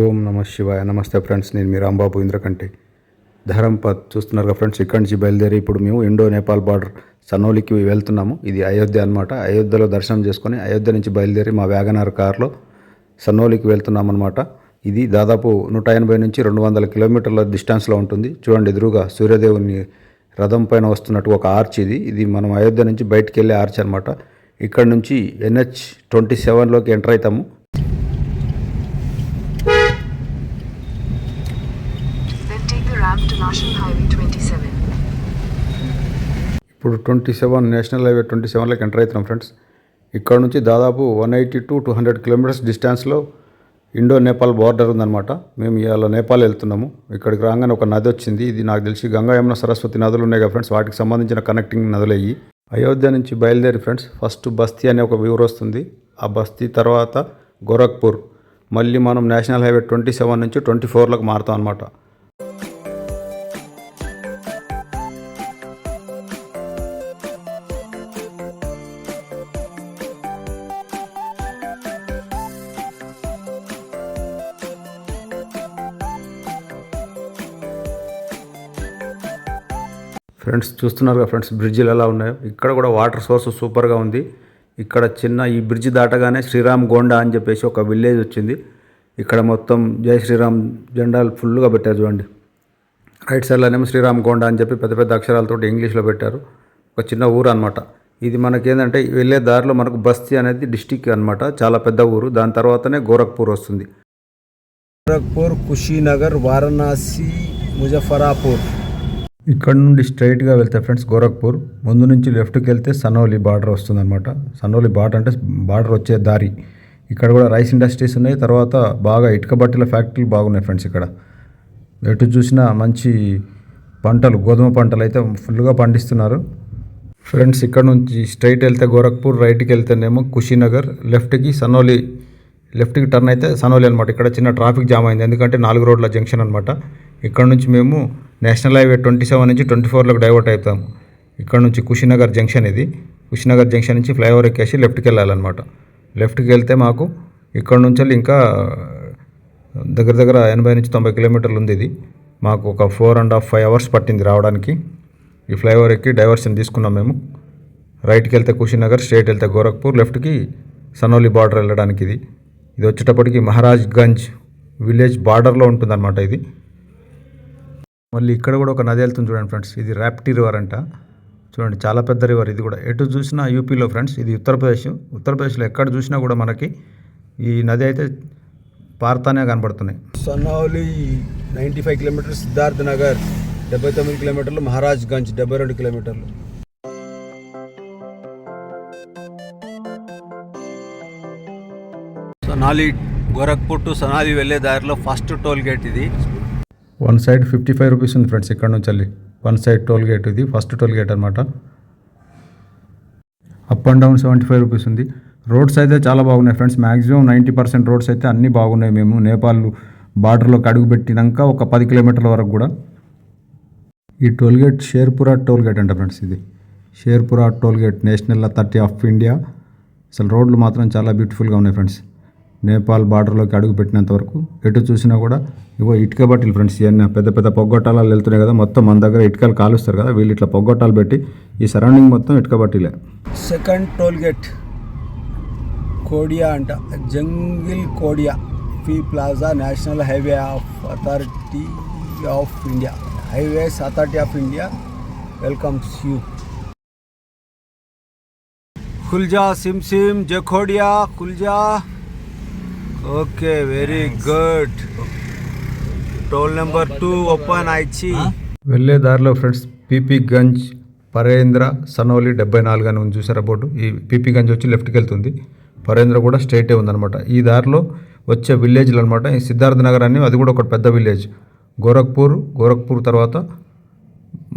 ఓం నమ శివాయ. నమస్తే ఫ్రెండ్స్, నేను మీ రాంబాబు ఇంద్రకంటి. ధరంపత్ చూస్తున్నారు కదా ఫ్రెండ్స్, ఇక్కడి నుంచి బయలుదేరి ఇప్పుడు మేము ఇండో నేపాల్ బార్డర్ సనోలికి వెళ్తున్నాము. ఇది అయోధ్య అనమాట. అయోధ్యలో దర్శనం చేసుకొని అయోధ్య నుంచి బయలుదేరి మా వ్యాగనార్ కార్లో సనోలికి వెళ్తున్నాం అనమాట. ఇది దాదాపు 180 నుంచి 200 కిలోమీటర్ల డిస్టెన్స్లో ఉంటుంది. చూడండి, ఎదురుగా సూర్యదేవుని రథం పైన వస్తున్నట్టు ఒక ఆర్చ్. ఇది మనం అయోధ్య నుంచి బయటికి వెళ్ళే ఆర్చ్ అనమాట. ఇక్కడ నుంచి NH-27లోకి ఎంటర్ అవుతాము. ఇప్పుడు 27 నేషనల్ హైవే 27లోకి ఎంటర్ అవుతున్నాం ఫ్రెండ్స్. ఇక్కడ నుంచి దాదాపు 180 to 200 కిలోమీటర్స్ డిస్టెన్స్లో ఇండో నేపాల్ బార్డర్ ఉందన్నమాట. మేము ఇవాళ నేపాల్ వెళ్తున్నాము. ఇక్కడికి రాగానే ఒక నది వచ్చింది. ఇది నాకు తెలిసి గంగా యమున సరస్వతి నదులు ఉన్నాయి కదా ఫ్రెండ్స్, వాటికి సంబంధించిన కనెక్టింగ్ నదులు అయ్యి. అయోధ్య నుంచి బయలుదేరి ఫ్రెండ్స్ ఫస్ట్ బస్తీ అనే ఒక ఊరు వస్తుంది. ఆ బస్తీ తర్వాత గోరఖ్పూర్, మళ్ళీ మనం నేషనల్ హైవే 27 నుంచి 24లోకి మారుతాం అనమాట. ఫ్రెండ్స్ చూస్తున్నారు కదా ఫ్రెండ్స్, బ్రిడ్జిలు ఎలా ఉన్నాయో. ఇక్కడ కూడా వాటర్ సోర్స్ సూపర్గా ఉంది. ఇక్కడ ఈ బ్రిడ్జి దాటగానే శ్రీరామ్ గోండా అని చెప్పేసి ఒక విలేజ్ వచ్చింది. ఇక్కడ మొత్తం జై శ్రీరామ్ జెండాలు ఫుల్గా పెట్టారు చూడండి. రైట్ సైడ్లోనేమో శ్రీరామ్ గోండా అని చెప్పి పెద్ద పెద్ద అక్షరాలతో ఇంగ్లీష్లో పెట్టారు. ఒక చిన్న ఊరు అనమాట. ఇది మనకేంటంటే వెళ్ళే దారిలో మనకు బస్తీ అనేది డిస్టిక్ అనమాట, చాలా పెద్ద ఊరు. దాని తర్వాతనే గోరఖ్పూర్ వస్తుంది. గోరఖ్పూర్, కుషీనగర్, వారణాసి, ముజఫరాపూర్. ఇక్కడ నుండి స్ట్రైట్గా వెళ్తే ఫ్రెండ్స్ గోరఖ్పూర్, ముందు నుంచి లెఫ్ట్కి వెళ్తే సనోలి బార్డర్ వస్తుందన్నమాట. సనోలి బార్డర్ అంటే బార్డర్ వచ్చే దారి. ఇక్కడ కూడా రైస్ ఇండస్ట్రీస్ ఉన్నాయి. తర్వాత బాగా ఇటుక బట్టల ఫ్యాక్టరీలు బాగున్నాయి ఫ్రెండ్స్. ఇక్కడ ఎటు చూసినా మంచి పంటలు, గోధుమ పంటలు అయితే ఫుల్గా పండిస్తున్నారు ఫ్రెండ్స్. ఇక్కడ నుంచి స్ట్రైట్ వెళ్తే గోరఖ్పూర్, రైట్కి వెళ్తేనేమో కుషీనగర్, లెఫ్ట్కి సనోలి. లెఫ్ట్కి టర్న్ అయితే సనోలి అనమాట. ఇక్కడ చిన్న ట్రాఫిక్ జామ్ అయింది, ఎందుకంటే 4 రోడ్ల జంక్షన్ అనమాట. ఇక్కడ నుంచి మేము నేషనల్ హైవే 27 నుంచి 24లోకి డైవర్ట్ అవుతాము. ఇక్కడ నుంచి కుషీనగర్ జంక్షన్ ఇది. కుషీనగర్ జంక్షన్ నుంచి ఫ్లైఓవర్ ఎక్కేసి లెఫ్ట్కి వెళ్ళాలన్నమాట. లెఫ్ట్కి వెళ్తే మాకు ఇక్కడ నుంచి ఇంకా దగ్గర 80 నుంచి 90 కిలోమీటర్లు ఉంది. ఇది మాకు ఒక 4.5 అవర్స్ పట్టింది రావడానికి. ఈ ఫ్లైఓవర్ ఎక్కి డైవర్షన్ తీసుకున్నాం మేము. రైట్కి వెళ్తే కుషీనగర్, స్ట్రైట్ వెళ్తే గోరఖ్పూర్, లెఫ్ట్కి సనోలి బార్డర్ వెళ్ళడానికి. ఇది వచ్చేటప్పటికి మహారాజ్గంజ్ విలేజ్ బార్డర్లో ఉంటుందన్నమాట ఇది. మళ్ళీ ఇక్కడ కూడా ఒక నది వెళ్తుంది చూడండి ఫ్రెండ్స్. ఇది రాప్టీ రివర్ అంట. చూడండి, చాలా పెద్ద రివర్ ఇది కూడా. ఎటు చూసినా యూపీలో ఫ్రెండ్స్. ఇది ఉత్తరప్రదేశ్లో ఎక్కడ చూసినా కూడా మనకి ఈ నది అయితే పారుతానే కనబడుతున్నాయి. సనౌలి 95 కిలోమీటర్లు, సిద్ధార్థ్ నగర్ 79 కిలోమీటర్లు, మహారాజ్గంజ్ 72 కిలోమీటర్లు. సనాలి, గోరఖ్పూర్ టు సనాలి వెళ్ళే దారిలో ఫస్ట్ టోల్ గేట్ ఇది. వన్ సైడ్ 55 రూపీస్ ఉంది ఫ్రెండ్స్. ఇక్కడ నుంచి వెళ్ళి వన్ సైడ్ టోల్ గేట్ ఇది, ఫస్ట్ టోల్ గేట్ అనమాట. అప్ అండ్ డౌన్ 75 రూపీస్ ఉంది. రోడ్స్ అయితే చాలా బాగున్నాయి ఫ్రెండ్స్. మ్యాక్సిమం 90% రోడ్స్ అయితే అన్నీ బాగున్నాయి. మేము నేపాల్ బార్డర్లోకి అడుగు పెట్టినాక ఒక 10 కిలోమీటర్ల వరకు కూడా. ఈ toll gate Sherpura toll gate అంట ఫ్రెండ్స్. ఇది Sherpura toll gate, national authority of India. అసలు రోడ్లు మాత్రం చాలా బ్యూటిఫుల్గా ఉన్నాయి ఫ్రెండ్స్. నేపాల్ బార్డర్లోకి అడుగు పెట్టినంత వరకు ఎటు చూసినా కూడా ఇవో ఇటుక బట్టీలు ఫ్రెండ్స్. ఇవన్నీ పెద్ద పెద్ద పొగ్గొట్టాలు వెళ్తున్నాయి కదా, మొత్తం మన దగ్గర ఇటుకలు కాలుస్తారు కదా, వీళ్ళు ఇట్లా పొగ్గొట్టాలు పెట్టి ఈ సరౌండింగ్ మొత్తం ఇటుక బట్టీలే. సెకండ్ టోల్ గేట్ కోడియా అంట, జంగిల్ కోడియా, fee plaza, national highway of authority of India, highways authority of India welcomes you. ఖుల్జా సిమ్ జఖోడియా ఖుల్జా. Okay, very good. Toll number 2 open అయిచి. వెళ్ళే దారిలో ఫ్రెండ్స్ పీపీ గంజ్, పరేంద్ర, సనోలి 74 అని ఉంది చూసారా బోర్డు. ఈ పీపీ గంజ్ వచ్చి లెఫ్ట్కి వెళ్తుంది, పరేంద్ర కూడా స్ట్రైటే ఉందన్నమాట. ఈ దారిలో వచ్చే విలేజ్లు అనమాట. ఈ సిద్ధార్థ్ నగర్ అని అది కూడా ఒక పెద్ద విలేజ్. గోరఖ్పూర్ తర్వాత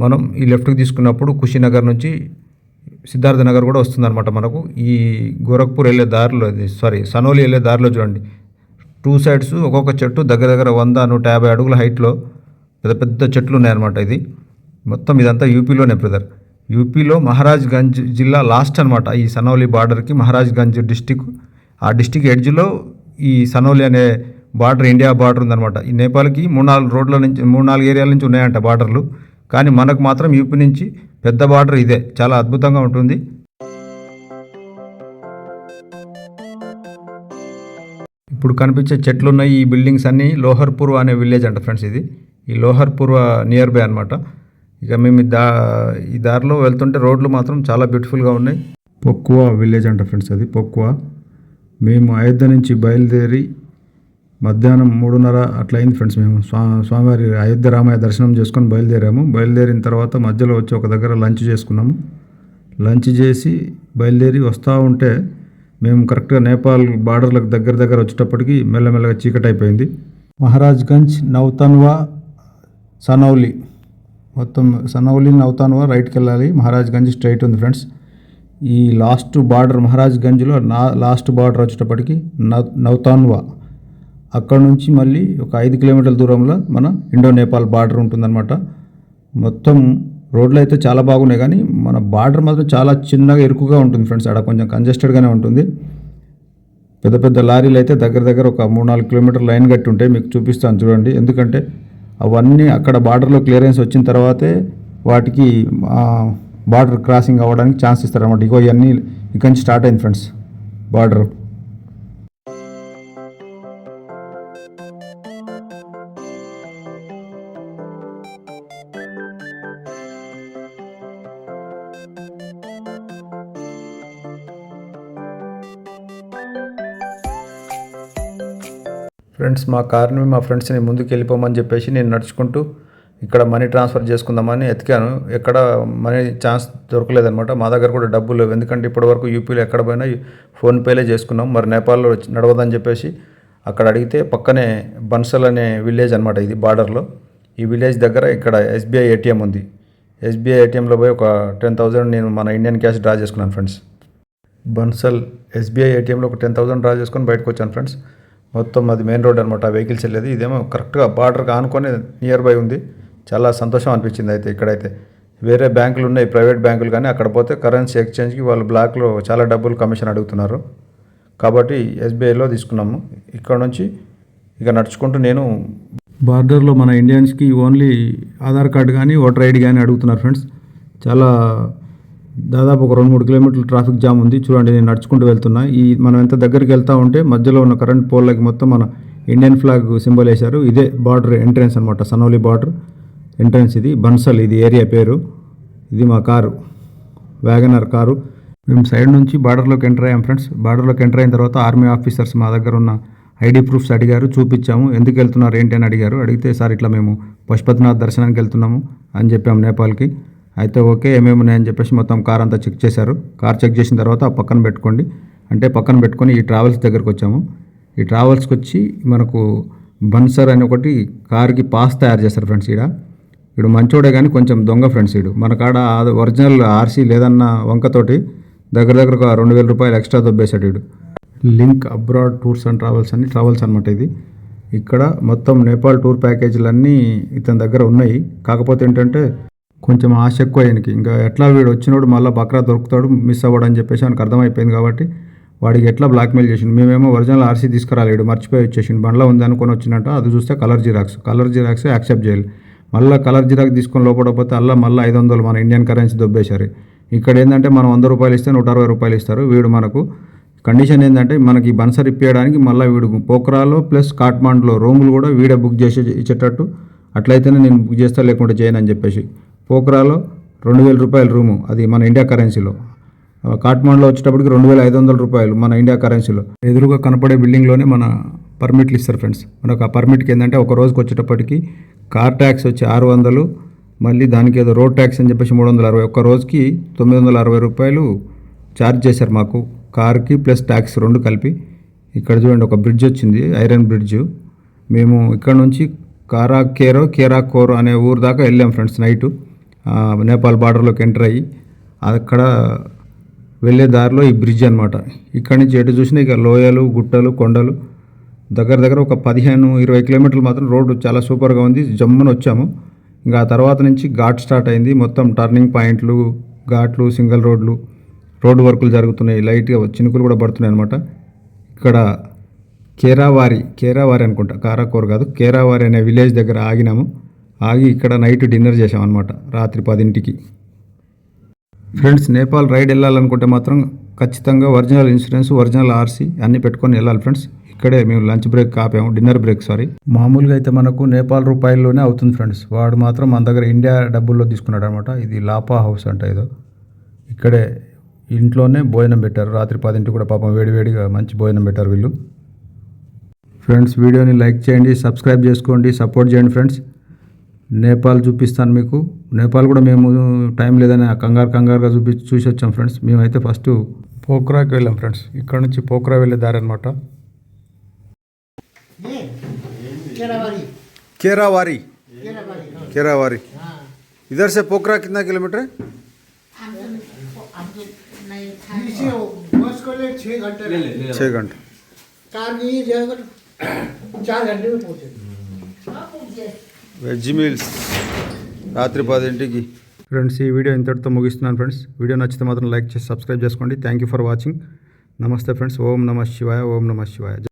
మనం ఈ లెఫ్ట్కి తీసుకున్నప్పుడు కుషీనగర్ నుంచి సిద్ధార్థ నగర్ కూడా వస్తుందన్నమాట మనకు. ఈ గోరఖ్పూర్ వెళ్ళే దారిలో, సనోలి వెళ్ళే దారిలో చూడండి, 2 సైడ్స్ ఒక్కొక్క చెట్టు దగ్గర 100-150 అడుగుల హైట్లో పెద్ద పెద్ద చెట్లు ఉన్నాయన్నమాట. ఇది మొత్తం ఇదంతా యూపీలోనే బ్రదర్. యూపీలో మహారాజ్గంజ్ జిల్లా లాస్ట్ అనమాట. ఈ సనౌలి బార్డర్కి మహారాజ్గంజ్ డిస్టిక్, ఆ డిస్టిక్ ఎడ్జ్లో ఈ సనౌలి అనే బార్డర్ ఇండియా బార్డర్ ఉందన్నమాట. ఈ నేపాల్కి 3-4 రోడ్ల నుంచి 3-4 ఏరియాల నుంచి ఉన్నాయంట బార్డర్లు, కానీ మనకు మాత్రం యూపీ నుంచి పెద్ద బార్డర్ ఇదే. చాలా అద్భుతంగా ఉంటుంది. ఇప్పుడు కనిపించే చెట్లు ఉన్నాయి ఈ బిల్డింగ్స్ అన్నీ లోహర్పూర్ అనే విలేజ్ అంట ఫ్రెండ్స్. ఇది ఈ లోహర్పూర్ నియర్ బై అనమాట. ఇక మేము ఈ దారిలో వెళ్తుంటే రోడ్లు మాత్రం చాలా బ్యూటిఫుల్గా ఉన్నాయి. పొక్కువ విలేజ్ అంట ఫ్రెండ్స్, అది పొక్కువ. మేము అయోధ్య నుంచి బయలుదేరి మధ్యాహ్నం 3:30 అట్లా అయింది ఫ్రెండ్స్. మేము స్వామివారి అయోధ్య రామయ్య దర్శనం చేసుకొని బయలుదేరాము. బయలుదేరిన తర్వాత మధ్యలో వచ్చి ఒక దగ్గర లంచ్ చేసుకున్నాము. లంచ్ చేసి బయలుదేరి వస్తూ ఉంటే మేము కరెక్ట్గా నేపాల్ బార్డర్లకు దగ్గర వచ్చేటప్పటికి మెల్లమెల్లగా చీకటి అయిపోయింది. మహారాజ్గంజ్, నౌతన్వా, సనౌలి, మొత్తం సనౌలి నౌతన్వా రైట్కి వెళ్ళాలి. మహారాజ్గంజ్ స్ట్రైట్ ఉంది ఫ్రెండ్స్. ఈ లాస్ట్ బార్డర్ మహారాజ్గంజ్లో లాస్ట్ బార్డర్ వచ్చేటప్పటికి నౌతన్వా. అక్కడ నుంచి మళ్ళీ ఒక 5 కిలోమీటర్ల దూరంలో మన ఇండో నేపాల్ బార్డర్ ఉంటుందన్నమాట. మొత్తం రోడ్లు అయితే చాలా బాగున్నాయి, కానీ మన బార్డర్ మాత్రం చాలా చిన్నగా ఇరుకుగా ఉంటుంది ఫ్రెండ్స్. అక్కడ కొంచెం కంజెస్టెడ్గానే ఉంటుంది. పెద్ద పెద్ద లారీలు అయితే దగ్గర ఒక 3-4 కిలోమీటర్ లైన్ కట్టి ఉంటాయి. మీకు చూపిస్తాను చూడండి. ఎందుకంటే అవన్నీ అక్కడ బార్డర్లో క్లియరెన్స్ వచ్చిన తర్వాతే వాటికి బార్డర్ క్రాసింగ్ అవ్వడానికి ఛాన్స్ ఇస్తారన్నమాట. ఇగో ఇవన్నీ ఇక్కడి నుంచి స్టార్ట్ అయింది ఫ్రెండ్స్ బార్డర్. ఫ్రెండ్స్ మా కార్ని మా ఫ్రెండ్స్ని ముందుకు వెళ్ళిపోమని చెప్పేసి నేను నడుచుకుంటూ ఇక్కడ మనీ ట్రాన్స్ఫర్ చేసుకుందామని ఎతికాను. ఎక్కడ మనీ ఛాన్స్ దొరకలేదనమాట. మా దగ్గర కూడా డబ్బులు లేవు, ఎందుకంటే ఇప్పటివరకు యూపీలో ఎక్కడ పోయినా ఫోన్పేలే చేసుకున్నాం. మరి నేపాల్లో నడవదని చెప్పేసి అక్కడ అడిగితే పక్కనే బన్సల్ అనే విలేజ్ అనమాట. ఇది బార్డర్లో. ఈ విలేజ్ దగ్గర ఇక్కడ ఎస్బీఐ ఏటీఎం ఉంది. ఎస్బీఐ ఏటీఎంలో పోయి ఒక 10,000 నేను మన ఇండియన్ క్యాష్ డ్రా చేసుకున్నాను ఫ్రెండ్స్. బన్సల్ ఎస్బీఐ ఏటీఎంలో ఒక 10,000 డ్రా చేసుకొని బయటకు వచ్చాను ఫ్రెండ్స్. మొత్తం అది మెయిన్ రోడ్ అనమాట, వెహికల్స్ వెళ్ళేది. ఇదేమో కరెక్ట్గా బార్డర్కి ఆనుకొని నియర్ బై ఉంది. చాలా సంతోషం అనిపించింది. అయితే ఇక్కడైతే వేరే బ్యాంకులు ఉన్నాయి, ప్రైవేట్ బ్యాంకులు, కానీ అక్కడ పోతే కరెన్సీ ఎక్స్చేంజ్కి వాళ్ళు బ్లాక్లో చాలా డబ్బులు కమిషన్ అడుగుతున్నారు. కాబట్టి ఎస్బీఐలో తీసుకున్నాము. ఇక్కడ నుంచి ఇక నడుచుకుంటూ నేను బార్డర్లో మన ఇండియన్స్కి ఓన్లీ ఆధార్ కార్డు కానీ ఓటర్ ఐడి కానీ అడుగుతున్నారు ఫ్రెండ్స్. చాలా దాదాపు ఒక 2-3 కిలోమీటర్ల ట్రాఫిక్ జామ్ ఉంది. చూడండి నేను నడుచుకుంటూ వెళ్తున్నా. మనం ఎంత దగ్గరికి వెళ్తూ ఉంటే మధ్యలో ఉన్న కరెంట్ పోల్లకి మొత్తం మన ఇండియన్ ఫ్లాగ్ సింబల్ వేశారు. ఇదే బార్డర్ ఎంట్రెన్స్ అనమాట, సనౌలి బార్డర్ ఎంట్రెన్స్. ఇది బన్సల్, ఇది ఏరియా పేరు. ఇది మా కారు, వ్యాగనర్ కారు. మేము సైడ్ నుంచి బార్డర్లోకి ఎంటర్ అయ్యాం ఫ్రెండ్స్. బార్డర్లోకి ఎంటర్ అయిన తర్వాత ఆర్మీ ఆఫీసర్స్ మా దగ్గర ఉన్న ఐడి ప్రూఫ్స్ అడిగారు, చూపించాము. ఎందుకు వెళ్తున్నారు ఏంటి అని అడిగారు. అడిగితే సార్ ఇట్లా మేము పశుపతినాథ్ దర్శనానికి వెళ్తున్నాము అని చెప్పాము నేపాల్కి. అయితే ఓకే ఏమేమి ఉన్నాయని చెప్పేసి మొత్తం కార్ అంతా చెక్ చేశారు. కార్ చెక్ చేసిన తర్వాత పక్కన పెట్టుకోండి అంటే పక్కన పెట్టుకొని ఈ ట్రావెల్స్ దగ్గరకు వచ్చాము. ఈ ట్రావెల్స్కి వచ్చి మనకు బన్సర్ అని ఒకటి కార్కి పాస్ తయారు చేస్తారు ఫ్రెండ్స్. వీడు మంచోడే కానీ కొంచెం దొంగ ఫ్రెండ్స్. మన కాడ ఒరిజినల్ ఆర్సీ లేదన్న వంకతోటి దగ్గర ఒక 2,000 రూపాయలు ఎక్స్ట్రా దొబ్బేశాడు వీడు. Link abroad tours and travels అని ట్రావెల్స్ అనమాట ఇది. ఇక్కడ మొత్తం నేపాల్ టూర్ ప్యాకేజీలన్నీ ఇతని దగ్గర ఉన్నాయి. కాకపోతే ఏంటంటే కొంచెం ఆశ ఎక్కువ ఆయనకి. ఇంకా ఎట్లా వీడు వచ్చినోడు మళ్ళీ బక్రా దొరుకుతాడు, మిస్ అవ్వడు అని చెప్పేసి ఆయనకు అర్థమైపోయింది. కాబట్టి వాడికి ఎట్లా బ్లాక్మెయిల్ చేసిండు. మేమేమో ఒరిజినల్ ఆర్సీ తీసుకురాలేడు, మర్చిపోయి వచ్చేసిండు. బండ్లో ఉంది అనుకొని వచ్చినట్ట. అది చూస్తే కలర్ జిరాక్స్ యాక్సెప్ట్ చేయాలి. మళ్ళీ కలర్ జిరాక్స్ తీసుకొని లోపడకపోతే మళ్ళీ 500 మన ఇండియన్ కరెన్సీ దొబ్బేశారు. ఇక్కడ ఏంటంటే మనం 100 రూపాయలు ఇస్తే 160 రూపాయలు ఇస్తారు. వీడు మనకు కండిషన్ ఏంటంటే మనకి బన్సర్ ఇప్పించడానికి మళ్ళీ వీడు పోఖ్రాలో ప్లస్ కాఠ్మాండ్లో రూములు కూడా వీడే బుక్ చేసి ఇచ్చేటట్టు, అట్లయితేనే నేను బుక్ చేస్తా లేకుంటే చేయను అని చెప్పేసి. పోఖ్రాలో 2,000 రూపాయల రూము, అది మన ఇండియా కరెన్సీలో. కాఠ్మాండ్లో వచ్చేటప్పటికి 2,500 రూపాయలు మన ఇండియా కరెన్సీలో. ఎదురుగా కనపడే బిల్డింగ్లోనే మన పర్మిట్లు ఇస్తారు ఫ్రెండ్స్. మనకు ఆ పర్మిట్కి ఏంటంటే ఒక రోజుకి వచ్చేటప్పటికి కార్ ట్యాక్స్ వచ్చి 600, మళ్ళీ దానికి ఏదో రోడ్ ట్యాక్స్ అని చెప్పేసి 360, ఒక్క రోజుకి 960 రూపాయలు ఛార్జ్ చేశారు మాకు, కార్కి ప్లస్ ట్యాక్స్ 2 కలిపి. ఇక్కడ చూడండి ఒక బ్రిడ్జ్ వచ్చింది, ఐరన్ బ్రిడ్జ్. మేము ఇక్కడ నుంచి కేరాకోర్ అనే ఊరు దాకా వెళ్ళాం ఫ్రెండ్స్ నైటు. నేపాల్ బార్డర్లోకి ఎంటర్ అయ్యి అక్కడ వెళ్ళే దారిలో ఈ బ్రిడ్జ్ అనమాట. ఇక్కడి నుంచి ఎటు చూసినా ఇక లోయలు, గుట్టలు, కొండలు. దగ్గర ఒక 15-20 కిలోమీటర్లు మాత్రం రోడ్డు చాలా సూపర్గా ఉంది. జమ్మున వచ్చాము. ఇంకా ఆ తర్వాత నుంచి ఘాట్ స్టార్ట్ అయింది. మొత్తం టర్నింగ్ పాయింట్లు, ఘాట్లు, సింగిల్ రోడ్డు వర్కులు జరుగుతున్నాయి. లైట్గా చినుకులు కూడా పడుతున్నాయి అనమాట. ఇక్కడ కేరావారి అనుకుంటా, కారాకోర్ కాదు, కేరావారి అనే విలేజ్ దగ్గర ఆగినాము. ఆగి ఇక్కడ నైట్ డిన్నర్ చేసామన్నమాట రాత్రి 10ంటికి. ఫ్రెండ్స్, నేపాల్ రైడ్ వెళ్ళాలనుకుంటే మాత్రం ఖచ్చితంగా ఒరిజినల్ ఇన్సూరెన్స్, ఒరిజినల్ ఆర్సీ అన్నీ పెట్టుకొని వెళ్ళాలి ఫ్రెండ్స్. ఇక్కడే మేము లంచ్ బ్రేక్ ఆపాము, డిన్నర్ బ్రేక్ సారీ. మామూలుగా అయితే మనకు నేపాల్ రూపాయల్లోనే అవుతుంది ఫ్రెండ్స్. వాడు మాత్రం మన దగ్గర ఇండియా డబ్బుల్లో తీసుకున్నాడు అనమాట. ఇది లాపా హౌస్ అంట ఏదో. ఇక్కడే ఇంట్లోనే భోజనం పెట్టారు రాత్రి 10ంటికి కూడా. పాపం వేడివేడిగా మంచి భోజనం పెట్టారు వీళ్ళు. ఫ్రెండ్స్, వీడియోని లైక్ చేయండి, సబ్స్క్రైబ్ చేసుకోండి, సపోర్ట్ చేయండి ఫ్రెండ్స్. నేపాల్ చూపిస్తాను మీకు. నేపాల్ కూడా మేము టైం లేదని కంగారుగా చూసి వచ్చాం ఫ్రెండ్స్. మేమైతే ఫస్ట్ పోఖ్రాకి వెళ్ళాం ఫ్రెండ్స్. ఇక్కడ నుంచి పోఖ్రా వెళ్ళే దారి అనమాట. केरावारी इधर से पोखरा कितना किलोमीटर है? 6 घंटे। 4 घंटे में पहुंचे। వెజ్ మీల్స్ రాత్రి 10ంటికి. ఫ్రెండ్స్, ఈ వీడియో ఇంతటితో ముగిస్తున్నాను ఫ్రెండ్స్. వీడియో నచ్చితే మాత్రం లైక్ చేసి సబ్స్క్రైబ్ చేసుకోండి. Thank you for watching. నమస్తే ఫ్రెండ్స్. ఓం నమః శివాయ. ఓం నమః శివాయ.